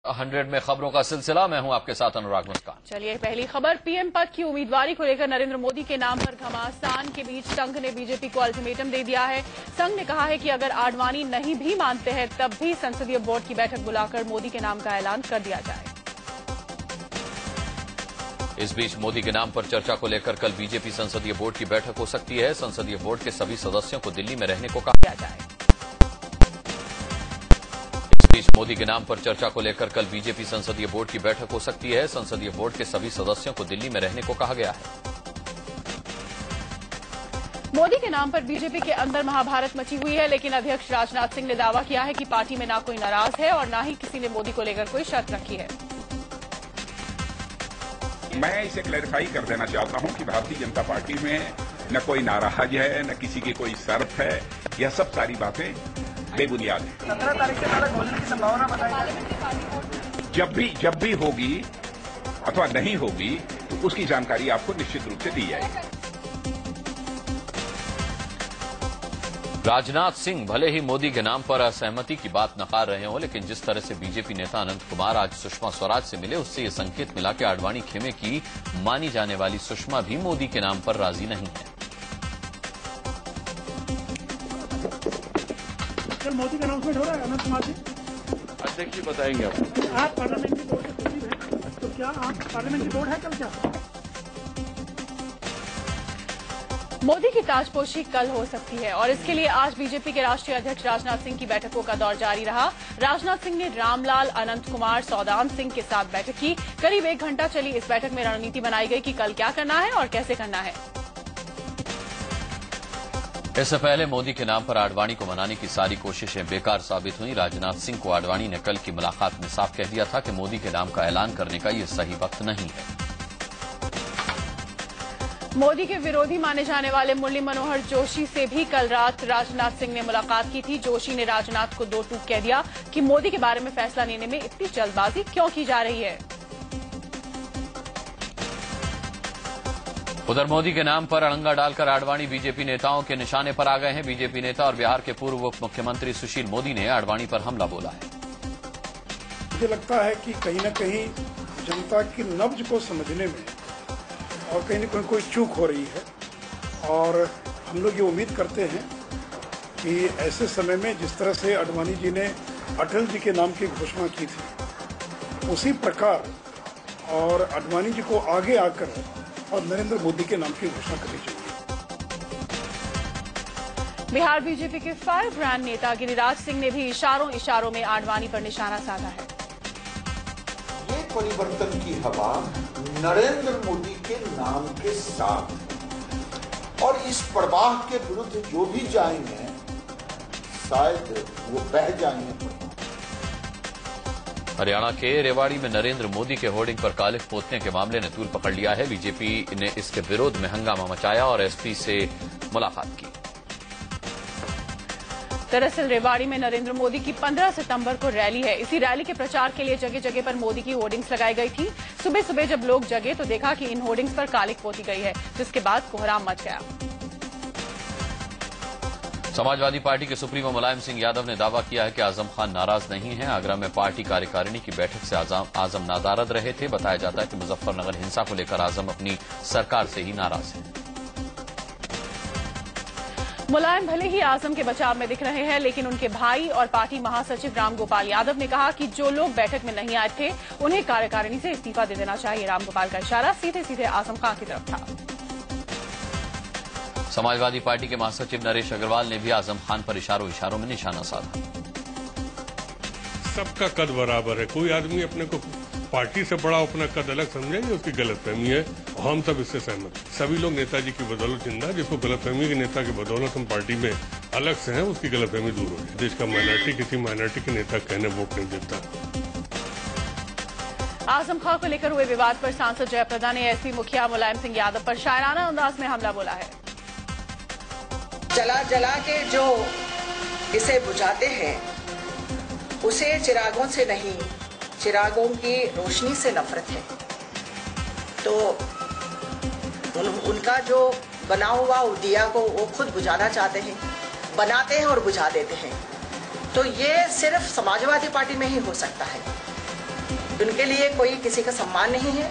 100 में खबरों का सिलसिला। मैं हूं आपके साथ अनुराग मुस्कान। चलिए पहली खबर, पीएम पद की उम्मीदवारी को लेकर नरेंद्र मोदी के नाम पर घमासान के बीच संघ ने बीजेपी को अल्टीमेटम दे दिया है। संघ ने कहा है कि अगर आडवाणी नहीं भी मानते हैं तब भी संसदीय बोर्ड की बैठक बुलाकर मोदी के नाम का ऐलान कर दिया जाए। इस बीच मोदी के नाम पर चर्चा को लेकर कल बीजेपी संसदीय बोर्ड की बैठक हो सकती है। संसदीय बोर्ड के सभी सदस्यों को दिल्ली में रहने को कहा जाए। मोदी के नाम पर चर्चा को लेकर कल बीजेपी संसदीय बोर्ड की बैठक हो सकती है। संसदीय बोर्ड के सभी सदस्यों को दिल्ली में रहने को कहा गया है। मोदी के नाम पर बीजेपी के अंदर महाभारत मची हुई है, लेकिन अध्यक्ष राजनाथ सिंह ने दावा किया है कि पार्टी में ना कोई नाराज है और ना ही किसी ने मोदी को लेकर कोई शर्त रखी है। मैं इसे क्लैरिफाई कर देना चाहता हूं कि भारतीय जनता पार्टी में न कोई नाराज है, न किसी की कोई शर्त है। यह सब सारी बातें बेबुनियाद है। 17 तारीख के तक होने की संभावना बताई। जब भी होगी अथवा नहीं होगी तो उसकी जानकारी आपको निश्चित रूप से दी जाएगी। राजनाथ सिंह भले ही मोदी के नाम पर असहमति की बात नकार रहे हों, लेकिन जिस तरह से बीजेपी नेता अनंत कुमार आज सुषमा स्वराज से मिले, उससे ये संकेत मिला कि आडवाणी खेमे की मानी जाने वाली सुषमा भी मोदी के नाम पर राजी नहीं है। कल मोदी का अनाउंसमेंट हो रहा है अनंत कुमार जी, अध्यक्ष जी बताएंगे आप पार्लियामेंट्री बोर्ड के सचिव हैं, तो क्या आप पार्लियामेंट्री बोर्ड है कल क्या? मोदी की ताजपोशी कल हो सकती है और इसके लिए आज बीजेपी के राष्ट्रीय अध्यक्ष राजनाथ सिंह की बैठकों का दौर जारी रहा। राजनाथ सिंह ने रामलाल, अनंत कुमार, सौदान सिंह के साथ बैठक की। करीब 1 घंटा चली इस बैठक में रणनीति बनाई गई कि कल क्या करना है और कैसे करना है। इससे पहले मोदी के नाम पर आडवाणी को मनाने की सारी कोशिशें बेकार साबित हुई। राजनाथ सिंह को आडवाणी ने कल की मुलाकात में साफ कह दिया था कि मोदी के नाम का ऐलान करने का ये सही वक्त नहीं है। मोदी के विरोधी माने जाने वाले मुरली मनोहर जोशी से भी कल रात राजनाथ सिंह ने मुलाकात की थी। जोशी ने राजनाथ को 2 टूक कह दिया कि मोदी के बारे में फैसला लेने में इतनी जल्दबाजी क्यों की जा रही है। उधर मोदी के नाम पर अड़ंगा डालकर आडवाणी बीजेपी नेताओं के निशाने पर आ गए हैं। बीजेपी नेता और बिहार के पूर्व उप मुख्यमंत्री सुशील मोदी ने आडवाणी पर हमला बोला है। मुझे लगता है कि कहीं न कहीं जनता की नब्ज को समझने में और कहीं न कहीं कोई चूक हो रही है और हम लोग ये उम्मीद करते हैं कि ऐसे समय में जिस तरह से आडवाणी जी ने अटल जी के नाम की घोषणा की थी, उसी प्रकार और आडवाणी जी को आगे आकर और नरेंद्र मोदी के नाम की घोषणा करनी चाहिए। बिहार बीजेपी के फायर ब्रांड नेता गिरिराज सिंह ने भी इशारों में आडवाणी पर निशाना साधा है। ये परिवर्तन की हवा नरेंद्र मोदी के नाम के साथ और इस प्रवाह के विरुद्ध जो भी जाएंगे शायद वो बह जाएंगे। हरियाणा के रेवाड़ी में नरेंद्र मोदी के होर्डिंग पर कालिख पोतने के मामले ने तूल पकड़ लिया है। बीजेपी ने इसके विरोध में हंगामा मचाया और एसपी से मुलाकात की। दरअसल रेवाड़ी में नरेंद्र मोदी की 15 सितंबर को रैली है। इसी रैली के प्रचार के लिए जगह जगह पर मोदी की होर्डिंग्स लगाई गई थी। सुबह सुबह जब लोग जगे तो देखा कि इन होर्डिंग्स पर कालिख पोती गई है, जिसके बाद कोहराम मच गया। समाजवादी पार्टी के सुप्रीमो मुलायम सिंह यादव ने दावा किया है कि आजम खान नाराज नहीं है। आगरा में पार्टी कार्यकारिणी की बैठक से आजम नादारद रहे थे। बताया जाता है कि मुजफ्फरनगर हिंसा को लेकर आजम अपनी सरकार से ही नाराज हैं। मुलायम भले ही आजम के बचाव में दिख रहे हैं, लेकिन उनके भाई और पार्टी महासचिव रामगोपाल यादव ने कहा कि जो लोग बैठक में नहीं आए थे उन्हें कार्यकारिणी से इस्तीफा दे देना चाहिए। रामगोपाल का इशारा सीधे सीधे आजम खान की तरफ था। समाजवादी पार्टी के महासचिव नरेश अग्रवाल ने भी आजम खान पर इशारों में निशाना साधा। सबका कद बराबर है, कोई आदमी अपने को पार्टी से बड़ा अपना कद अलग समझेंगे, उसकी गलतफहमी है। हम सब इससे सहमत। सभी लोग नेताजी की बदौलत जिंदा, जिसको गलतफहमी के नेता की बदौलत हम पार्टी में अलग से हैं, उसकी गलतफहमी दूर हो जाए। देश का माइनॉरिटी किसी माइनॉरिटी के नेता कहने वोट नहीं देता। आजम खान को लेकर हुए विवाद पर सांसद जयप्रदा ने एसपी मुखिया मुलायम सिंह यादव पर शायराना अंदाज में हमला बोला है। जला जला के जो इसे बुझाते हैं उसे चिरागों से नहीं, चिरागों की रोशनी से नफरत है। तो उनका जो बना हुआ दिया को वो खुद बुझाना चाहते हैं, बनाते हैं और बुझा देते हैं। तो ये सिर्फ समाजवादी पार्टी में ही हो सकता है। उनके लिए कोई किसी का सम्मान नहीं है।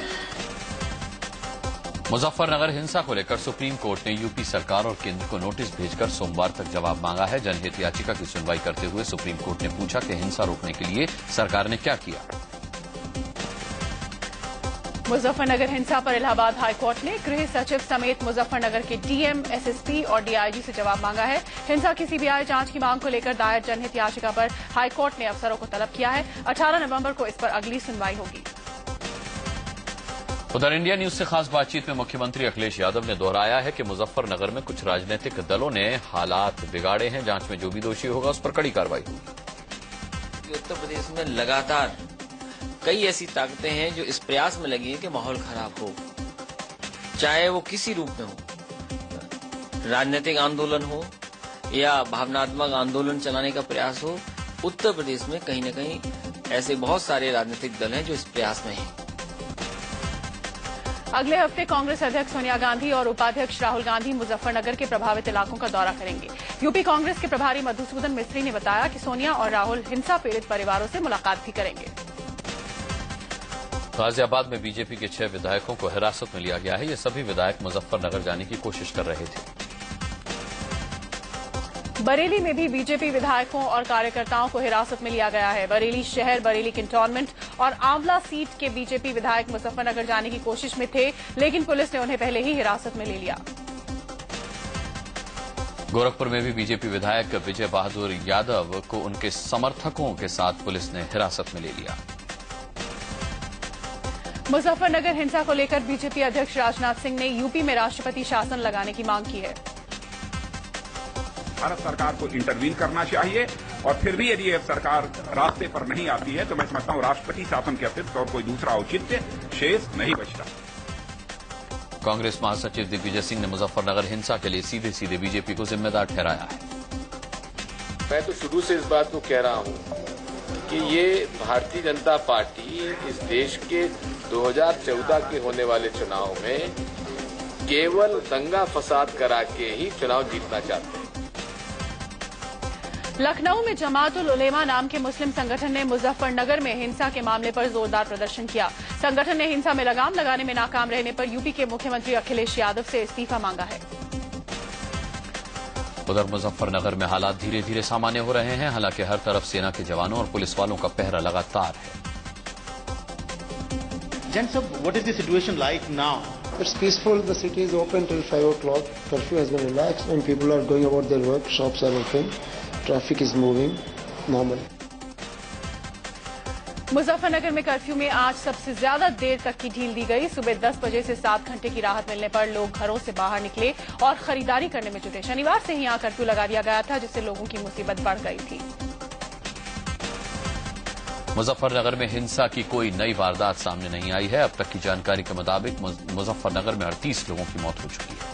मुजफ्फरनगर हिंसा को लेकर सुप्रीम कोर्ट ने यूपी सरकार और केंद्र को नोटिस भेजकर सोमवार तक जवाब मांगा है। जनहित याचिका की सुनवाई करते हुए सुप्रीम कोर्ट ने पूछा कि हिंसा रोकने के लिए सरकार ने क्या किया। मुजफ्फरनगर हिंसा पर इलाहाबाद हाईकोर्ट ने गृह सचिव समेत मुजफ्फरनगर के डीएम, एसएसपी और डीआईजी से जवाब मांगा है। हिंसा की सीबीआई जांच की मांग को लेकर दायर जनहित याचिका पर हाईकोर्ट ने अफसरों को तलब किया है। 18 नवंबर को इस पर अगली सुनवाई होगी। उधर इंडिया न्यूज से खास बातचीत में मुख्यमंत्री अखिलेश यादव ने दोहराया है कि मुजफ्फरनगर में कुछ राजनीतिक दलों ने हालात बिगाड़े हैं। जांच में जो भी दोषी होगा उस पर कड़ी कार्रवाई होगी। उत्तर प्रदेश में लगातार कई ऐसी ताकतें हैं जो इस प्रयास में लगी हैं कि माहौल खराब हो, चाहे वो किसी रूप में हो, राजनीतिक आंदोलन हो या भावनात्मक आंदोलन चलाने का प्रयास हो। उत्तर प्रदेश में कहीं न कहीं ऐसे बहुत सारे राजनीतिक दल हैं जो इस प्रयास में हैं। अगले हफ्ते कांग्रेस अध्यक्ष सोनिया गांधी और उपाध्यक्ष राहुल गांधी मुजफ्फरनगर के प्रभावित इलाकों का दौरा करेंगे। यूपी कांग्रेस के प्रभारी मधुसूदन मिस्त्री ने बताया कि सोनिया और राहुल हिंसा पीड़ित परिवारों से मुलाकात भी करेंगे। गाजियाबाद में बीजेपी के 6 विधायकों को हिरासत में लिया गया है। ये सभी विधायक मुजफ्फरनगर जाने की कोशिश कर रहे थे। बरेली में भी बीजेपी विधायकों और कार्यकर्ताओं को हिरासत में लिया गया है। बरेली शहर, बरेली कैंटोनमेंट और आंवला सीट के बीजेपी विधायक मुजफ्फरनगर जाने की कोशिश में थे, लेकिन पुलिस ने उन्हें पहले ही हिरासत में ले लिया। गोरखपुर में भी बीजेपी विधायक विजय बहादुर यादव को उनके समर्थकों के साथ पुलिस ने हिरासत में ले लिया। मुजफ्फरनगर हिंसा को लेकर बीजेपी अध्यक्ष राजनाथ सिंह ने यूपी में राष्ट्रपति शासन लगाने की मांग की है। भारत सरकार को इंटरवीन करना चाहिए और फिर भी यदि सरकार रास्ते पर नहीं आती है तो मैं समझता हूं राष्ट्रपति शासन के अतिरिक्त और कोई दूसरा औचित्य शेष नहीं बचता। कांग्रेस महासचिव दिग्विजय सिंह ने मुजफ्फरनगर हिंसा के लिए सीधे सीधे बीजेपी को जिम्मेदार ठहराया है। मैं तो शुरू से इस बात को कह रहा हूं कि ये भारतीय जनता पार्टी इस देश के 2014 के होने वाले चुनाव में केवल दंगा फसाद करा के ही चुनाव जीतना चाहते हैं। लखनऊ में जमातुल उलेमा नाम के मुस्लिम संगठन ने मुजफ्फरनगर में हिंसा के मामले पर जोरदार प्रदर्शन किया। संगठन ने हिंसा में लगाम लगाने में नाकाम रहने पर यूपी के मुख्यमंत्री अखिलेश यादव से इस्तीफा मांगा है। उधर मुजफ्फरनगर में हालात धीरे धीरे सामान्य हो रहे हैं। हालांकि हर तरफ सेना के जवानों और पुलिस वालों का पहरा लगातार है। Gents, what is the situation like now? It's peaceful. The city is open till 5 o'clock. Curfew has been relaxed and people are going about their work. Shops are open. Traffic is moving normally. Muzaffarnagar में curfew में आज सबसे ज्यादा देर तक की ढील दी गई। सुबह 10 बजे से 7 घंटे की राहत मिलने पर लोग घरों से बाहर निकले और खरीदारी करने में जुटे। शनिवार से ही यहां कर्फ्यू लगा दिया गया था, जिससे लोगों की मुसीबत बढ़ गई थी। मुजफ्फरनगर में हिंसा की कोई नई वारदात सामने नहीं आई है। अब तक की जानकारी के मुताबिक मुजफ्फरनगर में 38 लोगों की मौत हो चुकी है।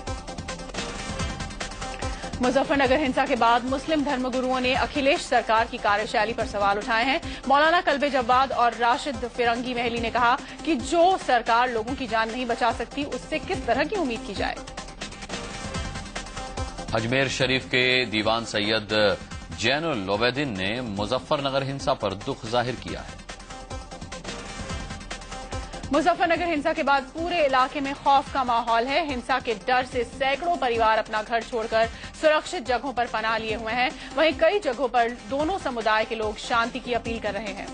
मुजफ्फरनगर हिंसा के बाद मुस्लिम धर्मगुरुओं ने अखिलेश सरकार की कार्यशैली पर सवाल उठाए हैं। मौलाना कल्बे जव्वाद और राशिद फिरंगी महली ने कहा कि जो सरकार लोगों की जान नहीं बचा सकती, उससे किस तरह की उम्मीद की जाए। अजमेर शरीफ के दीवान सैयद जैनुल ओबैदीन ने मुजफ्फरनगर हिंसा पर दुख जाहिर किया है। मुजफ्फरनगर हिंसा के बाद पूरे इलाके में खौफ का माहौल है। हिंसा के डर से सैकड़ों परिवार अपना घर छोड़कर सुरक्षित जगहों पर पनाह लिए हुए हैं। वहीं कई जगहों पर दोनों समुदाय के लोग शांति की अपील कर रहे हैं।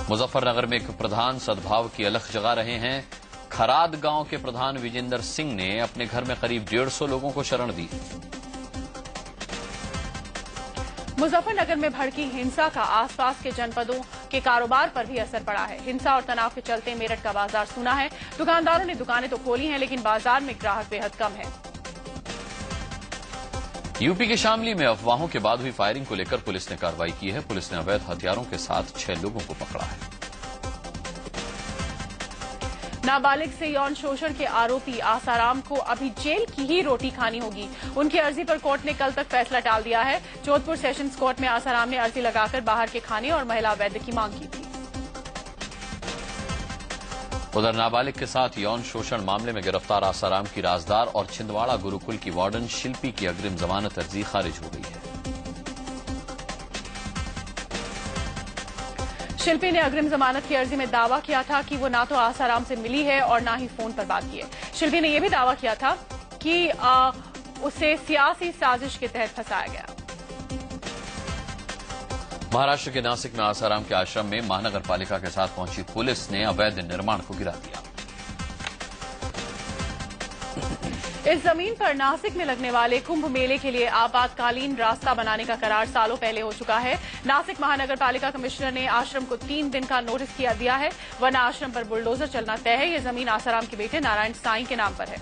मुजफ्फरनगर में एक प्रधान सद्भाव की अलख जगा रहे हैं। खराद गांव के प्रधान विजेंदर सिंह ने अपने घर में करीब 150 लोगों को शरण दी। मुजफ्फरनगर में भड़की हिंसा का आसपास के जनपदों के कारोबार पर भी असर पड़ा है। हिंसा और तनाव के चलते मेरठ का बाजार सूना है। दुकानदारों ने दुकानें तो खोली हैं, लेकिन बाजार में ग्राहक बेहद कम है। यूपी के शामली में अफवाहों के बाद हुई फायरिंग को लेकर पुलिस ने कार्रवाई की है। पुलिस ने अवैध हथियारों के साथ 6 लोगों को पकड़ा है। नाबालिग से यौन शोषण के आरोपी आसाराम को अभी जेल की ही रोटी खानी होगी। उनकी अर्जी पर कोर्ट ने कल तक फैसला टाल दिया है। जोधपुर सेशंस कोर्ट में आसाराम ने अर्जी लगाकर बाहर के खाने और महिला वैद्य की मांग की थी। उधर नाबालिग के साथ यौन शोषण मामले में गिरफ्तार आसाराम की राजदार और छिंदवाड़ा गुरुकुल की वार्डन शिल्पी की अग्रिम जमानत अर्जी खारिज हो गई है। शिल्पी ने अग्रिम जमानत की अर्जी में दावा किया था कि वो ना तो आसाराम से मिली है और ना ही फोन पर बात की है। शिल्पी ने यह भी दावा किया था कि उसे सियासी साजिश के तहत फंसाया गया। महाराष्ट्र के नासिक में आसाराम के आश्रम में महानगर पालिका के साथ पहुंची पुलिस ने अवैध निर्माण को गिरा दिया। इस जमीन पर नासिक में लगने वाले कुंभ मेले के लिए आपातकालीन रास्ता बनाने का करार सालों पहले हो चुका है। नासिक महानगर पालिका कमिश्नर ने आश्रम को 3 दिन का नोटिस दिया है, वरना आश्रम पर बुलडोजर चलना तय है। यह जमीन आसाराम के बेटे नारायण साईं के नाम पर है।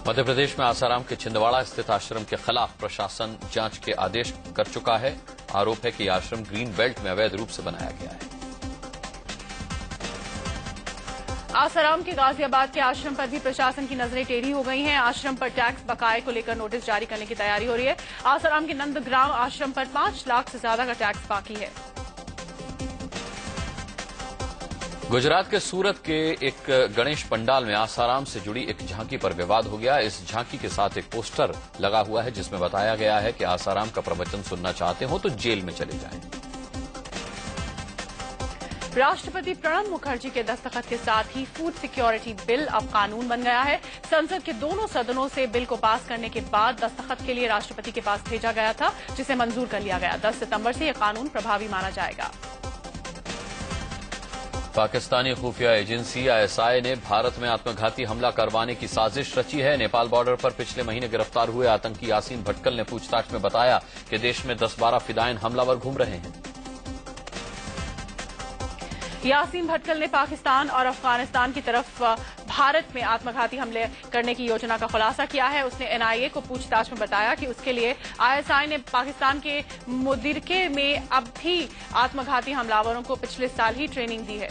मध्य प्रदेश में आसाराम के छिंदवाड़ा स्थित आश्रम के खिलाफ प्रशासन जांच के आदेश कर चुका है। आरोप है कि आश्रम ग्रीन बेल्ट में अवैध रूप से बनाया गया है। आसाराम के गाजियाबाद के आश्रम पर भी प्रशासन की नजरें टेढ़ी हो गई हैं। आश्रम पर टैक्स बकाये को लेकर नोटिस जारी करने की तैयारी हो रही है। आसाराम के नंदग्राम आश्रम पर 5 लाख से ज्यादा का टैक्स बाकी है। गुजरात के सूरत के एक गणेश पंडाल में आसाराम से जुड़ी एक झांकी पर विवाद हो गया। इस झांकी के साथ एक पोस्टर लगा हुआ है जिसमें बताया गया है कि आसाराम का प्रवचन सुनना चाहते हो तो जेल में चले जाएं। राष्ट्रपति प्रणब मुखर्जी के दस्तखत के साथ ही फूड सिक्योरिटी बिल अब कानून बन गया है। संसद के दोनों सदनों से बिल को पास करने के बाद दस्तखत के लिए राष्ट्रपति के पास भेजा गया था, जिसे मंजूर कर लिया गया। 10 सितंबर से यह कानून प्रभावी माना जाएगा। पाकिस्तानी खुफिया एजेंसी ISI ने भारत में आत्मघाती हमला करवाने की साजिश रची है। नेपाल बॉर्डर पर पिछले महीने गिरफ्तार हुए आतंकी यासीन भटकल ने पूछताछ में बताया कि देश में 10-12 फिदायन हमलावर घूम रहे हैं। यासीन भटकल ने पाकिस्तान और अफगानिस्तान की तरफ भारत में आत्मघाती हमले करने की योजना का खुलासा किया है। उसने NIA को पूछताछ में बताया कि उसके लिए ISI ने पाकिस्तान के मुदिरके में अब भी आत्मघाती हमलावरों को पिछले साल ही ट्रेनिंग दी है।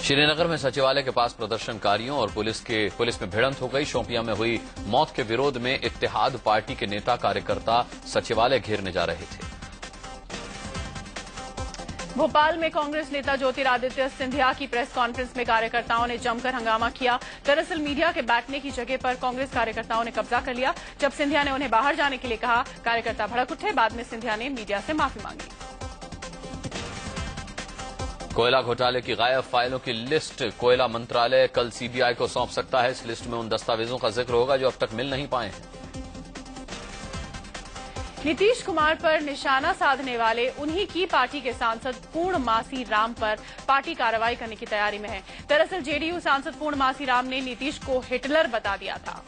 श्रीनगर में सचिवालय के पास प्रदर्शनकारियों और पुलिस में भिड़ंत हो गई। शोपियां में हुई मौत के विरोध में इत्तेहाद पार्टी के नेता कार्यकर्ता सचिवालय घेरने जा रहे थे। भोपाल में कांग्रेस नेता ज्योतिरादित्य सिंधिया की प्रेस कॉन्फ्रेंस में कार्यकर्ताओं ने जमकर हंगामा किया। दरअसल मीडिया के बैठने की जगह पर कांग्रेस कार्यकर्ताओं ने कब्जा कर लिया। जब सिंधिया ने उन्हें बाहर जाने के लिए कहा, कार्यकर्ता भड़क उठे। बाद में सिंधिया ने मीडिया से माफी मांगी। कोयला घोटाले की गायब फाइलों की लिस्ट कोयला मंत्रालय कल CBI को सौंप सकता है। इस लिस्ट में उन दस्तावेजों का जिक्र होगा जो अब तक मिल नहीं पाए हैं। नीतीश कुमार पर निशाना साधने वाले उन्हीं की पार्टी के सांसद पूर्णमासी राम पर पार्टी कार्रवाई करने की तैयारी में है। दरअसल JDU सांसद पूर्णमासी राम ने नीतीश को हिटलर बता दिया था।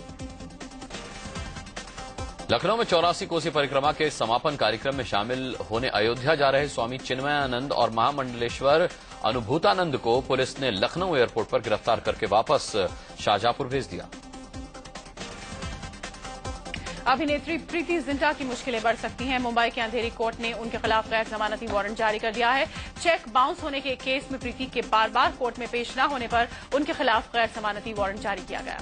लखनऊ में 84 कोसी परिक्रमा के समापन कार्यक्रम में शामिल होने अयोध्या जा रहे स्वामी चिन्मयानंद और महामंडलेश्वर अनुभूतानंद को पुलिस ने लखनऊ एयरपोर्ट पर गिरफ्तार करके वापस शाहजहांपुर भेज दिया। अभिनेत्री प्रीति जिंटा की मुश्किलें बढ़ सकती हैं। मुंबई के अंधेरी कोर्ट ने उनके खिलाफ गैर जमानती वारंट जारी कर दिया है। चेक बाउंस होने के केस में प्रीति के बार-बार कोर्ट में पेश न होने पर उनके खिलाफ गैर जमानती वारंट जारी किया गया।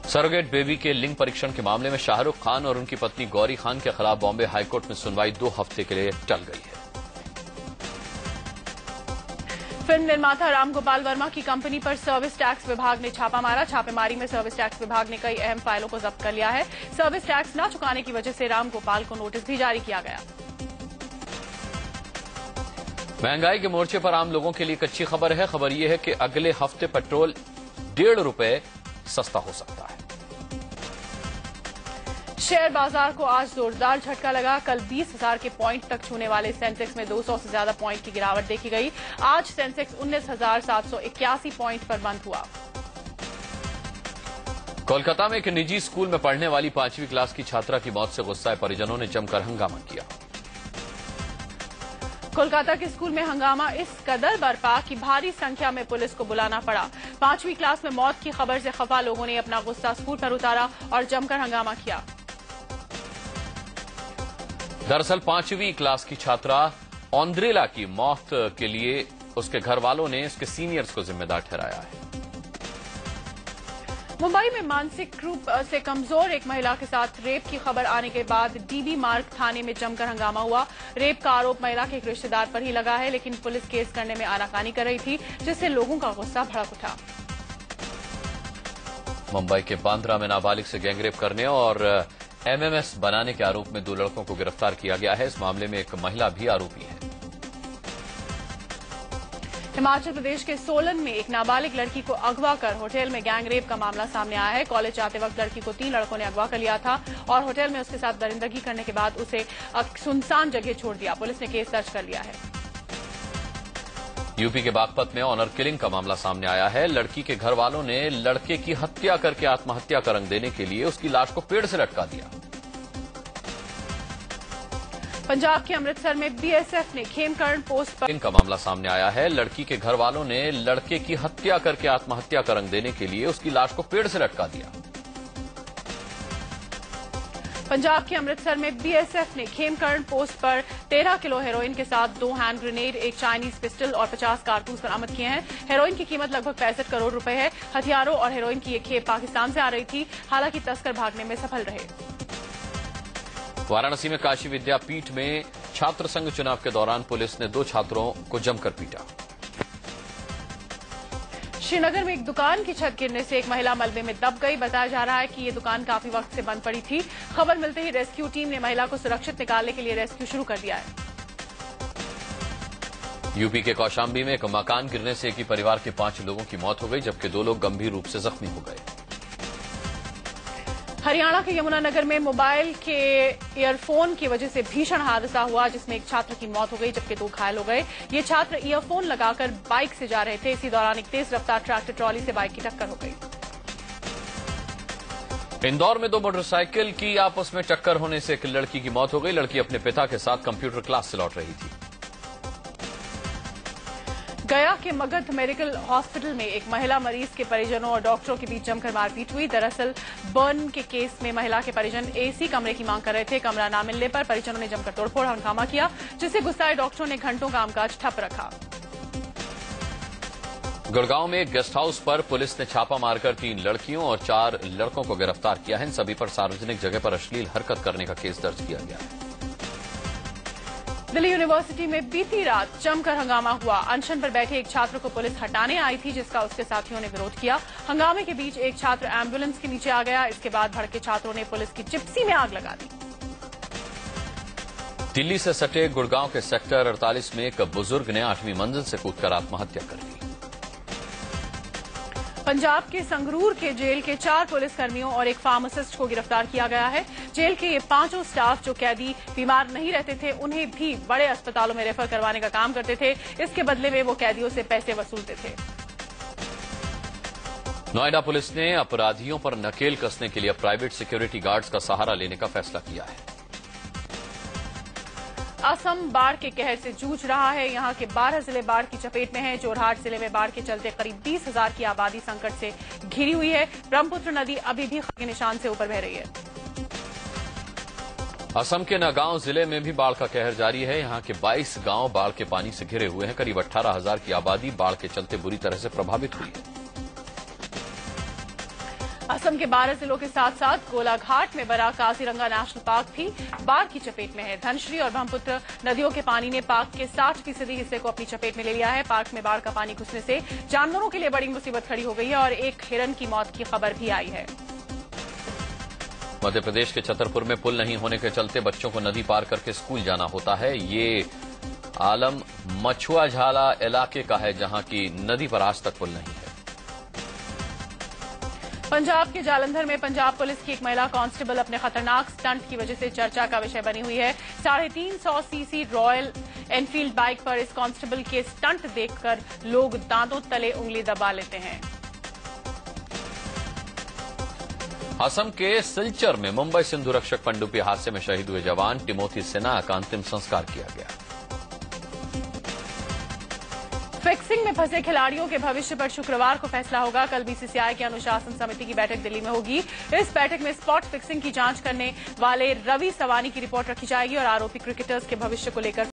सरोगेट बेबी के लिंग परीक्षण के मामले में शाहरुख खान और उनकी पत्नी गौरी खान के खिलाफ बॉम्बे हाईकोर्ट में सुनवाई 2 हफ्ते के लिए टल गई है। फिल्म निर्माता राम गोपाल वर्मा की कंपनी पर सर्विस टैक्स विभाग ने छापा मारा। छापेमारी में सर्विस टैक्स विभाग ने कई अहम फाइलों को जब्त कर लिया है। सर्विस टैक्स न चुकाने की वजह से राम गोपाल को नोटिस भी जारी किया गया। महंगाई के मोर्चे पर आम लोगों के लिए एक अच्छी खबर है। खबर यह है कि अगले हफ्ते पेट्रोल ₹1.5 सस्ता हो सकता है। शेयर बाजार को आज जोरदार झटका लगा। कल 20,000 के पॉइंट तक छूने वाले सेंसेक्स में 200 से ज्यादा पॉइंट की गिरावट देखी गई। आज सेंसेक्स 19,781 पॉइंट पर बंद हुआ। कोलकाता में एक निजी स्कूल में पढ़ने वाली 5वीं क्लास की छात्रा की मौत से गुस्साए परिजनों ने जमकर हंगामा किया। कोलकाता के स्कूल में हंगामा इस कदर बरपा कि भारी संख्या में पुलिस को बुलाना पड़ा। 5वीं क्लास में मौत की खबर से खफा लोगों ने अपना गुस्सा स्कूल पर उतारा और जमकर हंगामा किया। दरअसल 5वीं क्लास की छात्रा ऑन्ड्रेला की मौत के लिए उसके घर वालों ने उसके सीनियर्स को जिम्मेदार ठहराया है। मुंबई में मानसिक रूप से कमजोर एक महिला के साथ रेप की खबर आने के बाद DB मार्ग थाने में जमकर हंगामा हुआ। रेप का आरोप महिला के एक रिश्तेदार पर ही लगा है, लेकिन पुलिस केस करने में आनाकानी कर रही थी, जिससे लोगों का गुस्सा भड़क उठा। मुंबई के बांद्रा में नाबालिग से गैंगरेप करने और एमएमएस बनाने के आरोप में 2 लड़कों को गिरफ्तार किया गया है। इस मामले में एक महिला भी आरोपी है। हिमाचल प्रदेश के सोलन में एक नाबालिग लड़की को अगवा कर होटल में गैंगरेप का मामला सामने आया है। कॉलेज जाते वक्त लड़की को 3 लड़कों ने अगवा कर लिया था और होटल में उसके साथ दरिंदगी करने के बाद उसे सुनसान जगह छोड़ दिया। पुलिस ने केस दर्ज कर लिया है। यूपी के बागपत में ऑनर किलिंग का मामला सामने आया है। लड़की के घर वालों ने लड़के की हत्या करके आत्महत्या का रंग देने के लिए उसकी लाश को पेड़ से लटका दिया। पंजाब के अमृतसर में बीएसएफ ने खेमकरण पोस्ट पर का मामला सामने आया है। लड़की के घर वालों ने लड़के की हत्या करके आत्महत्या का रंग देने के लिए उसकी लाश को पेड़ से लटका दिया। पंजाब के अमृतसर में बीएसएफ ने खेमकरण पोस्ट पर 13 किलो हेरोइन के साथ 2 हैंड ग्रेनेड, एक चाइनीज पिस्टल और 50 कारतूस बरामद किए हैं। हेरोइन की कीमत लगभग 65 करोड़ रुपए है। हथियारों और हेरोइन की ये खेप पाकिस्तान से आ रही थी। हालांकि तस्कर भागने में सफल रहे। वाराणसी में काशी विद्यापीठ में छात्र संघ चुनाव के दौरान पुलिस ने 2 छात्रों को जमकर पीटा। श्रीनगर में एक दुकान की छत गिरने से एक महिला मलबे में दब गई। बताया जा रहा है कि ये दुकान काफी वक्त से बंद पड़ी थी। खबर मिलते ही रेस्क्यू टीम ने महिला को सुरक्षित निकालने के लिए रेस्क्यू शुरू कर दिया है। यूपी के कौशाम्बी में एक मकान गिरने से एक ही परिवार के 5 लोगों की मौत हो गई, जबकि 2 लोग गंभीर रूप से जख्मी हो गए। हरियाणा के यमुनानगर में मोबाइल के ईयरफोन की वजह से भीषण हादसा हुआ, जिसमें एक छात्र की मौत हो गई जबकि 2 घायल हो गए। ये छात्र ईयरफोन लगाकर बाइक से जा रहे थे। इसी दौरान एक तेज रफ्तार ट्रैक्टर ट्रॉली से बाइक की टक्कर हो गई। इंदौर में 2 मोटरसाइकिल की आपस में टक्कर होने से एक लड़की की मौत हो गई। लड़की अपने पिता के साथ कंप्यूटर क्लास से लौट रही थी। गया के मगध मेडिकल हॉस्पिटल में एक महिला मरीज के परिजनों और डॉक्टरों के बीच जमकर मारपीट हुई। दरअसल बर्न के केस में महिला के परिजन एसी कमरे की मांग कर रहे थे। कमरा न मिलने पर परिजनों ने जमकर तोड़फोड़ हंगामा किया, जिससे गुस्साए डॉक्टरों ने घंटों कामकाज ठप रखा। गुड़गांव में एक गेस्ट हाउस पर पुलिस ने छापा मारकर 3 लड़कियों और 4 लड़कों को गिरफ्तार किया है। इन सभी पर सार्वजनिक जगह पर अश्लील हरकत करने का केस दर्ज किया गया है। दिल्ली यूनिवर्सिटी में बीती रात जमकर हंगामा हुआ। अनशन पर बैठे एक छात्र को पुलिस हटाने आई थी, जिसका उसके साथियों ने विरोध किया। हंगामे के बीच एक छात्र एम्बुलेंस के नीचे आ गया। इसके बाद भड़के छात्रों ने पुलिस की जिप्सी में आग लगा दी। दिल्ली से सटे गुड़गांव के सेक्टर 48 में एक बुजुर्ग ने 8वीं मंजिल से कूदकर आत्महत्या कर ली। पंजाब के संगरूर के जेल के 4 पुलिसकर्मियों और एक फार्मासिस्ट को गिरफ्तार किया गया है। जेल के ये 5 स्टाफ जो कैदी बीमार नहीं रहते थे, उन्हें भी बड़े अस्पतालों में रेफर करवाने का काम करते थे। इसके बदले में वो कैदियों से पैसे वसूलते थे। नोएडा पुलिस ने अपराधियों पर नकेल कसने के लिए प्राइवेट सिक्योरिटी गार्ड्स का सहारा लेने का फैसला किया है। असम बाढ़ के कहर से जूझ रहा है। यहां के 12 जिले बाढ़ की चपेट में हैं। जोरहाट जिले में बाढ़ के चलते करीब 20,000 की आबादी संकट से घिरी हुई है। ब्रह्मपुत्र नदी अभी भी खतरे के निशान से ऊपर बह रही है। असम के नगांव जिले में भी बाढ़ का कहर जारी है। यहां के 22 गांव बाढ़ के पानी से घिरे हुए हैं। करीब 18,000 की आबादी बाढ़ के चलते बुरी तरह से प्रभावित हुई है। असम के 12 जिलों के साथ साथ गोलाघाट में बना काजीरंगा नेशनल पार्क भी बाढ़ की चपेट में है। धनश्री और ब्रह्मपुत्र नदियों के पानी ने पार्क के 60% हिस्से को अपनी चपेट में ले लिया है। पार्क में बाढ़ का पानी घुसने से जानवरों के लिए बड़ी मुसीबत खड़ी हो गई है और एक हिरन की मौत की खबर भी आई है। मध्य प्रदेश के छतरपुर में पुल नहीं होने के चलते बच्चों को नदी पार करके स्कूल जाना होता है। ये आलम मछुआ झाला इलाके का है, जहां की नदी पर आज तक पुल नहीं है। पंजाब के जालंधर में पंजाब पुलिस की एक महिला कांस्टेबल अपने खतरनाक स्टंट की वजह से चर्चा का विषय बनी हुई है। 350 सीसी रॉयल एनफील्ड बाइक पर इस कांस्टेबल के स्टंट देखकर लोग दांतों तले उंगली दबा लेते हैं। असम के सिलचर में मुंबई सिंधु रक्षक पनडुब्बी हादसे में शहीद हुए जवान टिमोथी सिन्हा का अंतिम संस्कार किया गया। फिक्सिंग में फंसे खिलाड़ियों के भविष्य पर शुक्रवार को फैसला होगा। कल बीसीसीआई की अनुशासन समिति की बैठक दिल्ली में होगी। इस बैठक में स्पॉट फिक्सिंग की जांच करने वाले रवि सवानी की रिपोर्ट रखी जाएगी और आरोपी क्रिकेटर्स के भविष्य को लेकर